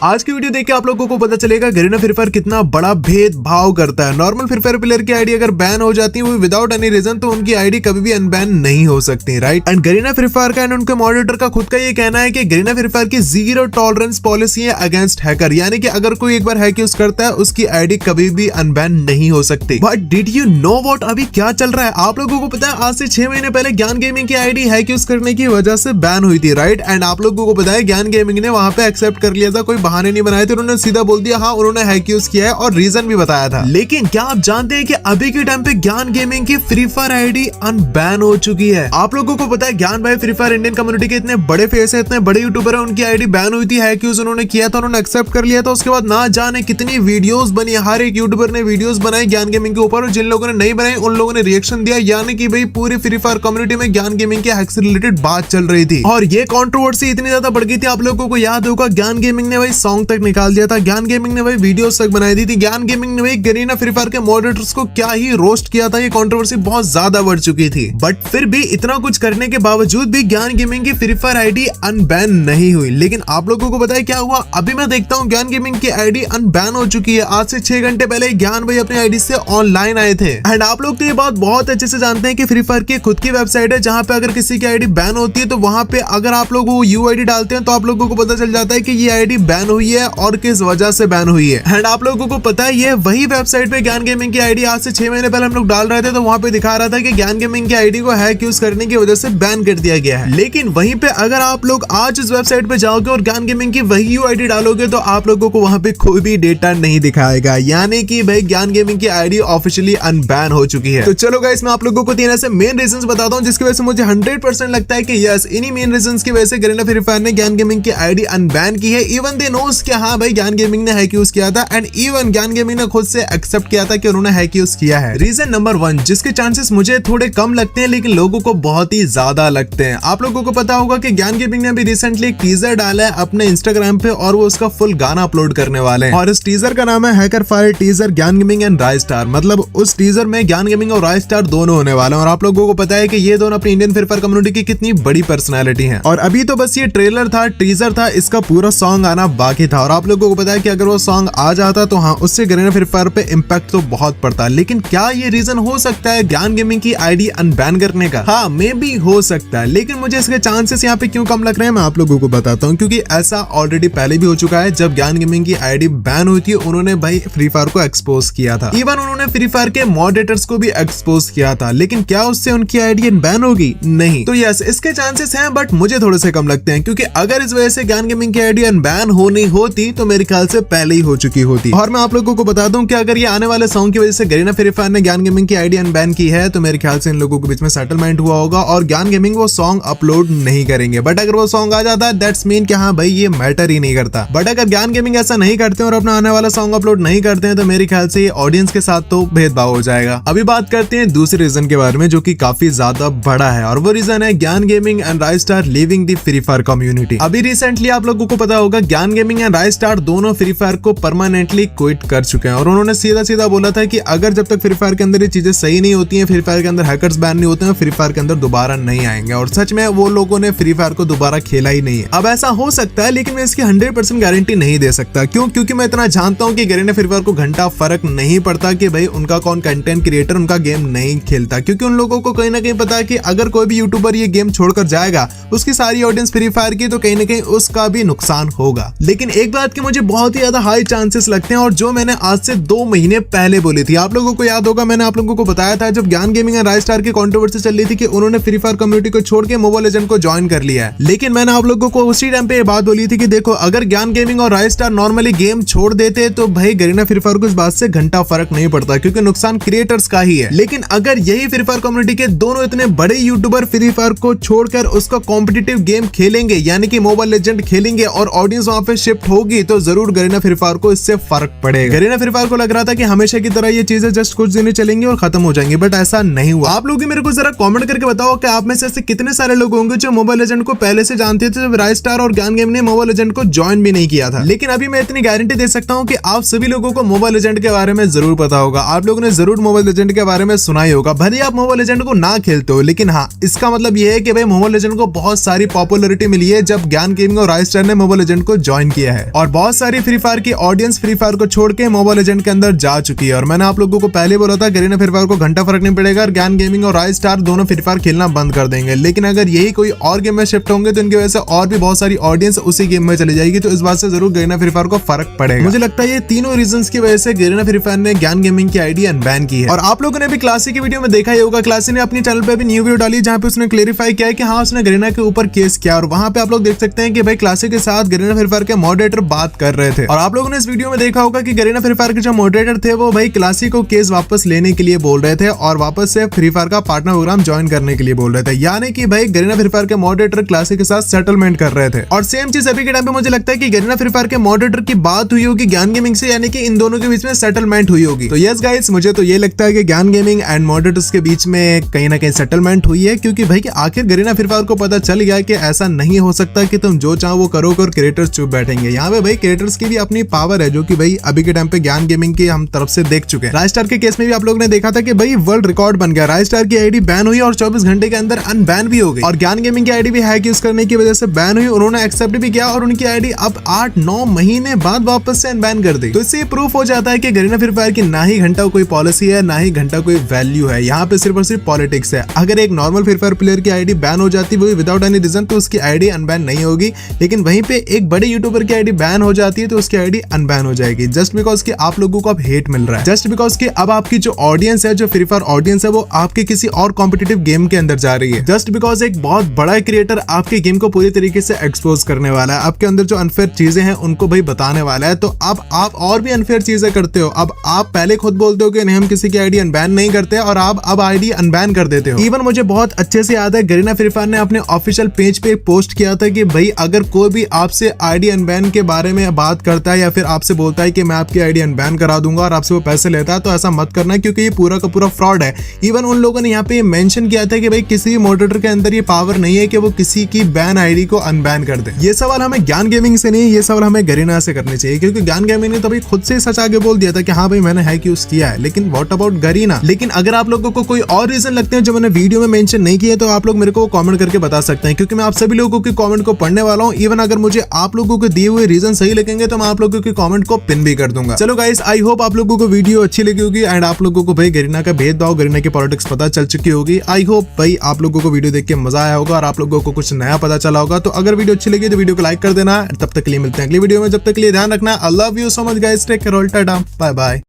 आज की वीडियो देख के आप लोगों को पता चलेगा गरीना फ्री फायर कितना बड़ा भेदभाव करता है। नॉर्मल फ्री फायर प्लेयर की आईडी अगर बैन हो जाती है वो विदाउट एनी रीजन, तो उनकी आईडी कभी भी अनबैन नहीं हो सकती, right. And Garena free fire का एंड उनके मॉडरेटर का खुद का ये कहना है कि गरीना फ्री फायर की जीरो टॉलरेंस पॉलिसी है अगेंस्ट हैकर, यानी कि अगर कोई एक बार हैक यूज करता है उसकी आईडी कभी भी अनबैन नहीं हो सकती। But did you know what अभी क्या चल रहा है? आप लोगों को पता है आज से 6 महीने पहले ज्ञान गेमिंग की आईडी हैक यूज करने की वजह से बैन हुई थी, राइट। एंड आप लोगों को पता है ज्ञान गेमिंग ने वहां पे एक्सेप्ट कर लिया था, कोई बहाने नहीं बनाए थे, उन्होंने सीधा बोल दिया हाँ उन्होंने हैक यूज किया है और रीजन भी बताया था। लेकिन क्या आप जानते हैं कि अभी के टाइम पे ज्ञान गेमिंग की फ्री फायर आईडी अनबैन हो चुकी है? आप लोगों को पता है ज्ञान भाई फ्री फायर इंडियन कम्युनिटी के इतने बड़े फेस है, इतने बड़े यूट्यूबर है, उनकी आईडी बैन हुई थी, हैक यूज उन्होंने किया था, उन्होंने एक्सेप्ट कर लिया था। उसके बाद ना जाने कितनी वीडियोस बनी, हर एक यूट्यूबर ने वीडियोस बनाई ज्ञान गेमिंग के ऊपर, और जिन लोगों ने नहीं बनाई उन लोगों ने रिएक्शन दिया, यानी कि भाई पूरी फ्री फायर कम्युनिटी में ज्ञान गेमिंग के हैक से रिलेटेड बात चल रही थी। और ये कंट्रोवर्सी इतनी ज्यादा बढ़ गई थी, आप लोगों को याद होगा ज्ञान गेमिंग ने भाई सॉन्ग तक निकाल दिया था, ज्ञान गेमिंग ने भाई वीडियोस तक बनाई दी थी, ज्ञान गेमिंग ने भाई गरीना फ्री फायर के मॉडरेटर्स को क्या ही रोस्ट किया था। ये कंट्रोवर्सी बहुत ज्यादा बढ़ चुकी थी, बट फिर भी इतना कुछ करने के बावजूद भी ज्ञान गेमिंग की फ्री फायर आईडी अनबैन नहीं हुई। लेकिन आप लोगों को पता है क्या हुआ? अभी मैं देखता हूँ ज्ञान गेमिंग की आईडी अनबैन हो चुकी है। आज से 6 घंटे पहले ज्ञान भाई अपनी आईडी से ऑनलाइन आए थे। एंड आप लोग तो ये बात बहुत अच्छे से जानते हैं कि फ्री फायर की खुद की वेबसाइट है जहां पे अगर किसी की आईडी बैन होती है तो वहां पे अगर आप लोग वो यूआईडी डालते हैं तो आप लोगों को पता चल जाता है कि ये आईडी बैन हुई है और किस वजह से बैन हुई है। एंड आप लोगों को पता है ये वही वेबसाइट पे ज्ञान गेमिंग की आईडी आज से 6 महीने पहले हम लोग डाल रहे थे तो वहां पे दिखा रहा था कि ज्ञान गेमिंग की आईडी को हैक यूज करने की वजह से बैन कर दिया गया है। लेकिन वहीं पे अगर आप लोग आज इस वेबसाइट पे जाओगे और ज्ञान गेमिंग की वही यूआईडी डालोगे तो आप लोगों को वहां पे कोई भी डेटा नहीं दिखाएगा, यानी कि भाई ज्ञान गेमिंग की आईडी ऑफिशियली अनबैन हो चुकी है। तो चलो गाइस मैं आप लोगों को 3 ऐसे मेन रीजंस बताता हूं जिसकी वजह से मुझे 100% लगता है कि यस इन्हीं मेन रीजंस की वजह से गरीना फ्री फायर ने ज्ञान गेमिंग की आईडी अनबैन की है। इवन दे नोस कि हाँ भाई ज्ञान गेमिंग ने हैक यूज किया था, एंड इवन ज्ञान गेमिंग ने खुद से एक्सेप्ट किया था कि उन्होंने हैक यूज किया है। रीजन नंबर 1 जिसके चांसेस मुझे थोड़े कम लगते हैं लेकिन लोगों को बहुत ही ज्यादा लगते हैं। आप लोगों को पता होगा कि ज्ञान गेमिंग ने अभी रिसेंटली एक टीजर डाला है अपने इंस्टाग्राम पे और वो उसका फुल गाना अपलोड करने वाले हैं, और इस टीजर का नाम है हैकर फायर टीजर ज्ञान गेमिंग एंड राइज स्टार। मतलब उस टीजर में ज्ञान गेमिंग और राइज स्टार दोनों होने वाले हैं, और आप लोगों को पता है कि ये दोनों अपनी इंडियन फ्री फायर कम्युनिटी की कितनी बड़ी पर्सनैलिटी हैं। और अभी तो बस ये ट्रेलर था, टीजर था, इसका पूरा सॉन्ग आना बाकी था। और आप लोगों को पता है कि अगर वो सॉन्ग आ जाता तो हाँ उससे गरीना फ्री फायर पे इम्पैक्ट तो बहुत पड़ता। लेकिन क्या ये रीजन हो सकता है ज्ञान गेमिंग की आईडी अनबैन करने का? हाँ मे बी हो सकता है, लेकिन मुझे इसके चांसेस यहाँ पे क्यों कम लग रहे हैं मैं आप लोगों को बताता हूँ। क्योंकि ऐसा ऑलरेडी पहले भी हो चुका है, जब ज्ञान गेमिंग की आईडी बैन हुई थी उन्होंने भाई फ्री फायर को एक्सपोज किया था, इवन उन्होंने फ्री फायर के मॉडरेटर्स को भी एक्सपोज किया था। लेकिन क्या उससे उनकी आईडी बैन होगी? नहीं। तो यस इसके चांसेस हैं, बट मुझे थोड़े से कम लगते हैं, क्योंकि अगर इस वजह से ज्ञान गेमिंग की आईडी अनबैन होनी होती तो मेरे ख्याल से पहले ही हो चुकी होती। और मैं आप लोगों को बता दूं कि अगर ये आने वाले सॉन्ग की वजह से गरीना फ्री फायर ने ज्ञान गेमिंग की आईडी अनबैन की है तो मेरे ख्याल से इन लोगों के बीच में सेटलमेंट हुआ होगा और ज्ञान गेमिंग वो सॉन्ग अपलोड नहीं करेंगे। बट अगर वो सॉन्ग आ जाता है दैट्स मीन कि हाँ भाई ये मैटर ही नहीं करता। बट अगर ज्ञान गेमिंग ऐसा नहीं करते और अपना आने वाला सॉन्ग अपलोड नहीं करते हैं तो मेरे ख्याल से ये ऑडियंस के साथ तो भेदभाव हो जाएगा। अभी बात करते हैं दूसरे रीजन के बारे में जो कि काफी ज्यादा बड़ा है, और वो रीजन है ज्ञान gaming and rise star leaving the free fire community. अभी रिसेंटली आप लोगों को पता होगा ज्ञान गेमिंग एंड राइज स्टार दोनों फ्री फायर को परमानेंटली क्विट कर चुके हैं, और उन्होंने सीधा सीधा बोला था कि अगर जब तक फ्री फायर के अंदर ये चीजें सही नहीं होती हैं, फ्री फायर के अंदर हैकर्स बैन नहीं होते हैं, फ्री फायर के अंदर दोबारा नहीं आएंगे। और सच में वो लोगों ने फ्री फायर को दोबारा खेला ही नहीं है। अब ऐसा हो सकता है लेकिन मैं इसकी 100% गारंटी नहीं दे सकता। क्यों? क्योंकि मैं इतना जानता हूं कि गरीना फ्री फायर को घंटा फर्क नहीं पड़ता कि भाई उनका कौन कंटेंट क्रिएटर उनका गेम नहीं खेलता, क्योंकि उन लोगों को कहीं ना कहीं पता है कि अगर कोई भी यूट्यूबर ये गेम छोड़कर जाएगा उसकी सारी ऑडियंस फ्री फायर की, तो कहीं ना कहीं उसका भी नुकसान होगा। लेकिन एक बात की मुझे बहुत ही ज्यादा हाई चांसेस लगते हैं, और जो मैंने आज से 2 महीने पहले बोली थी, आप लोगों को याद होगा मैंने आप लोगों को बताया था जब ज्ञान गेमिंग एंड राइज स्टार की कंट्रोवर्सी चल रही थी कि उन्होंने फ्री फायर कम्युनिटी को छोड़ के मोबाइल लेजेंड को ज्वाइन कर लिया है। लेकिन मैंने आप लोगों को उसी टाइम पे ये बात बोली थी कि देखो अगर ज्ञान गेमिंग और राइज स्टार नॉर्मली गेम छोड़ देते तो भाई गरीना फ्री फायर को इस बात से घंटा फर्क नहीं पड़ता, क्योंकि नुकसान क्रिएटर्स का ही है। लेकिन अगर यही फ्री फायर कम्युनिटी के दोनों इतने बड़े यूट्यूबर फ्री फायर को छोड़कर उसका कॉम्पिटिटिव गेम खेलेंगे यानी कि मोबाइल लेजेंड खेलेंगे और ऑडियंस वहां पे शिफ्ट होगी तो जरूर गरीना फ्री फायर को इससे फर्क पड़ेगा। गरीना फ्री फायर को लग रहा था कि हमेशा की तरह ये चीजें जस्ट कुछ दिन चलेंगी और खत्म हो जाएंगी, बट ऐसा नहीं हुआ। आप लोग मेरे को जरा कमेंट करके बताओ कि आप में से ऐसे कितने सारे लोग होंगे जो मोबाइल लेजेंड को पहले से जानते थे जब राइज स्टार और ज्ञान गेमिंग ने मोबाइल लेजेंड को ज्वाइन भी नहीं किया था। लेकिन अभी मैं इतनी गारंटी दे सकता हूं कि आप सभी लोगों को मोबाइल लेजेंड के बारे में जरूर पता होगा। आप लोगों ने जरूर मोबाइल लेजेंड के बारे में सुना ही होगा, भले आप मोबाइल लेजेंड को ना खेलते हो, लेकिन हाँ इसका मतलब यह है कि भाई मोबाइल लेजेंड को बहुत सारी पॉपुलैरिटी मिली है जब ज्ञान गेमिंग और राइज स्टार ने मोबाइल लेजेंड को ज्वाइन किया है और बहुत सारी फ्री फायर की ऑडियंस फ्री फायर को छोड़ के मोबाइल लेजेंड के अंदर जा चुकी है। और मैंने आप लोगों को पहले बोला था गरीना फ्री फायर को घंटा फर्क नहीं पड़ेगा और ज्ञान गेमिंग और राइज स्टार दोनों फ्री फायर खेलना बंद कर देंगे, लेकिन अगर यही कोई और गेम में शिफ्ट होंगे तो इनकी वजह से और भी बहुत सारी ऑडियंस उसी गेम में चली जाएगी। तो इस बात से जरूर गरीना फ्री फायर को फर्क पड़ेगा। मुझे लगता है ये तीनों रीजंस की वजह से गरीना फ्री फायर ने ज्ञान गेमिंग की आईडी अनबैन की है। और आप लोगों ने भी क्लासी की वीडियो में देखा ही होगा, क्लासी ने अपनी चैनल पे भी न्यू वीडियो डाली जहां पे उसने क्लेरिफाई किया है कि हाँ उसने गरीना के ऊपर केस किया। और वहां पे आप लोग देख सकते हैं कि भाई क्लासी के साथ गरीना फ्री फायर के मॉडरेटर बात कर रहे थे। और आप लोगों ने इस वीडियो में देखा होगा कि गरीना फ्री फायर के जो मॉडरेटर थे वो भाई क्लासी को केस वापस लेने के लिए बोल रहे थे और वापस से फ्री फायर का पार्टनर प्रोग्राम ज्वाइन करने के लिए बोल रहे थे, यानी कि भाई गरीना फ्री फायर के मॉडरेटर क्लासी के साथ सेटलमेंट कर रहे थे। और सेम चीज अभी के टाइम पे मुझे लगता है कि गरीना फ्री फायर के मॉडरेटर की बात हुई होगी ज्ञान गेमिंग से, यानी कि इन दोनों के बीच में सेटलमेंट हुई होगी। तो यस गाइस, मुझे तो ये लगता है कि ज्ञान गेमिंग एंड मॉडरेटर्स के बीच में कहीं ना कहीं सेटलमेंट हुई है, क्योंकि भाई कि आखिर गरीना फ्री फायर को पता चल गया कि ऐसा नहीं हो सकता कि तुम जो चाहो वो करोगे और क्रिएटर्स चुप बैठेंगे। यहाँ पे भाई क्रिएटर्स की भी अपनी पावर है, जो कि भाई अभी के टाइम पे ज्ञान गेमिंग की हम तरफ से देख चुके हैं। राइज स्टार के केस में भी आप लोगों ने देखा था कि भाई वर्ल्ड रिकॉर्ड बन गया, राइज स्टार की आईडी बैन हुई और 24 घंटे के अंदर अनबैन भी हो गई। और ज्ञान गेमिंग की आईडी भी हैक यूज करने की वजह से बैन हुई, उन्होंने एक्सेप्ट भी किया और उनकी आईडी अब 8-9 महीने बाद वापस से अनबैन कर दी। तो इससे प्रूफ हो जाता है कि गरीना फ्री फायर की ना ही घंटा कोई पॉलिसी है ना ही घंटा कोई वैल्यू है, यहाँ पे सिर्फ और सिर्फ पॉलिटिक्स है। अगर एक नॉर्मल फ्री फायर प्लेयर की आईडी बैन हो जाती है विदाउट एनी रीजन तो उसकी आईडी अनबैन नहीं होगी, लेकिन वहीं पे एक बड़े यूट्यूबर की आईडी बैन हो जाती है तो उसकी आईडी अनबैन हो जाएगी, जस्ट बिकॉज कि आप लोगों को अब हेट मिल रहा है, जस्ट बिकॉज कि अब आपकी जो ऑडियंस है, जो फ्री फायर ऑडियंस है, वो आपके किसी और कॉम्पिटिटिव गेम के अंदर जा रही है, जस्ट बिकॉज एक बहुत बड़ा क्रिएटर आपके गेम को पूरी तरीके से एक्सपोज करने वाला है, आपके अंदर जो अनफेयर चीजें हैं उनको भाई बताने वाला है। तो अब आप और भी अनफेयर चीजें करते हो। अब आप पहले खुद बोलते हो कि नहीं हम किसी की आईडी अनबैन नहीं करते और आप अब आईडी अनबैन कर देते हो। इवन मुझे बहुत अच्छे से याद है गरीना फ्री फायर ने अपने ऑफिशियल पेज पे पोस्ट किया था कि भाई अगर कोई भी आपसे आईडी अनबैन के बारे में बात करता है या फिर आपसे बोलता है कि मैं आपकी आईडी अनबैन करा दूंगा और आपसे वो पैसे लेता है तो ऐसा मत करना, क्योंकि ये पूरा का पूरा फ्रॉड है। इवन उन लोगों ने यहाँ पे मेंशन किया था कि भाई किसी भी मॉडरेटर के अंदर ये पावर नहीं है कि वो किसी की बैन आईडी को अनबैन कर दे। ये सवाल हमें ज्ञान गेमिंग से नहीं, ये सवाल हमें गरीना से करने चाहिए, क्योंकि ज्ञान गेमिंग ने तो भाई खुद से सच आगे बोल दिया था कि हाँ भाई मैंने हैक यूज किया है, लेकिन व्हाट अबाउट गरीना। लेकिन अगर आप लोगों को कोई और रीजन लगते हैं जो मैंने वीडियो में मेंशन नहीं किया तो आप लोग मेरे को कमेंट करके बता सकते हैं, क्योंकि मैं आप सभी लोगों के कमेंट को पढ़ने वाला हूं। इवन अगर मुझे आप लोगों को दिए हुए रीजन सही लगेंगे तो मैं आप लोगों के कमेंट को पिन भी कर दूंगा। चलो गाइस, आई होप आप लोगों को वीडियो अच्छी लगी होगी एंड आप लोगों को भाई गरीना का भेदभाव, गरीना की पॉलिटिक्स पता चल चुकी होगी। आई होप भाई आप लोगों को वीडियो देख के मजा आया होगा और आप लोगों को कुछ नया पता चला होगा। तो अगर वीडियो अच्छी लगी तो वीडियो को लाइक कर देना। तब तक के लिए मिलते हैं अगली वीडियो में, जब तक के लिए ध्यान रखना। I love you so much guys, take care, tata, bye bye.